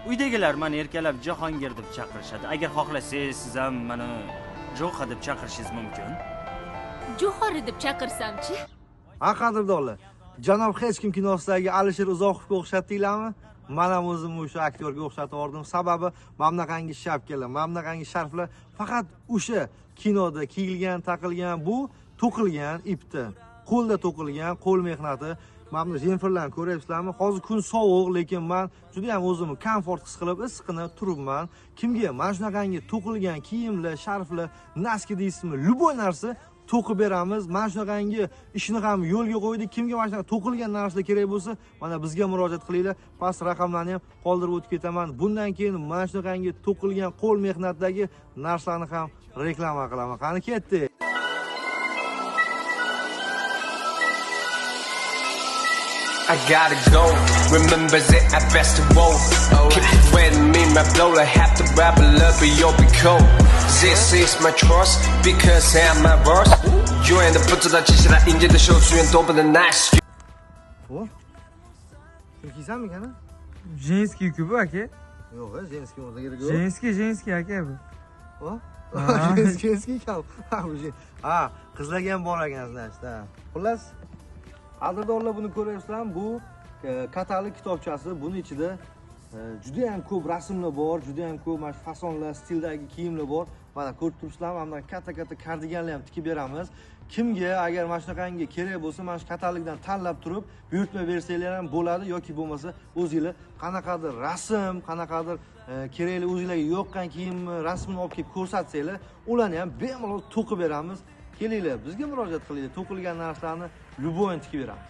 Uydagilar meni erkalab Jahongir deb chaqirishadi. Agar xohlasangiz, siz ham meni Jo'xa deb chaqirishingiz mumkin. Jo'xori deb chaqirsam-chi? Ha, qadrdonlar. Janob hech kim kinosidagi Alisher Uzoqovga o'xshatdinglarmi? Men ham o'zimni o'sha aktyorga o'xshatib yubordim. Sababi mamlaqangi shapkalar, mamlaqangi sharflar faqat o'sha kinoda kiyilgan, taqilgan, bu to'qilgan ipda, qo'lda to'qilgan, qo'l mehnati. Mana jenferlarni ko'ryapsizlarmi? Hozir kun sovuq, lekin men juda ham o'zimni komfort his qilib, issiqni turibman. Kimga mana shunaqangi to'qilgan kiyimlar, sharflar, naski deysizmi, любой narsa to'qib beramiz. Mana shunaqangi ishni ham yo'lga qo'ydik. Kimga mana shunaqa to'qilgan narsa kerak bo'lsa, mana bizga murojaat qilinglar. Past raqamlarni ham qoldirib o'tib ketaman. Bundan keyin mana shunaqangi to'qilgan qo'l mehnatidagi narsalarni ham reklama qilaman. Qani ketdik. I gotta go, remember that I best of all. Keep it with me, my blow, I have to rap a love, but you'll be cold. This is my trust, because I'm my boss. You ain't the put to the chicken, I injure the show, so you don't open the nice. O? Kim kiysanmi kana? Женский ku bu aka. Yo'q, jenskiy o'rta kerak yo'q. Женский aka bu. O? Jenskiy kam. Ha, qizlarga ham bor ekan, значит. Xullas, qadrdonlar buni ko'ryapsizlarmi? Bu katalog kitobchasi. Buning ichida juda ham ko'p rasmlar bor, juda ham ko'p mana fasonlar, stildagi kiyimlar bor. Mana ko'rib turibsizlarmi? Mana katta-katta kardiganlar ham tikib beramiz. Kimga agar mana shunaqangi kerak bo'lsa, mana shu katalogdan tanlab turib, buyurtma bersanglar ham bo'ladi yoki bo'lmasa o'zingizlar qanaqadir rasm, qanaqadir kerakli o'zingizlarga yoqqan kiyim rasmini olib kelib ko'rsatsanglar, ularni ham bemalol to'qib beramiz. Kelinglar, bizga murojaat qilinglar. To'qilgan narsalarni любойni tikib beramiz.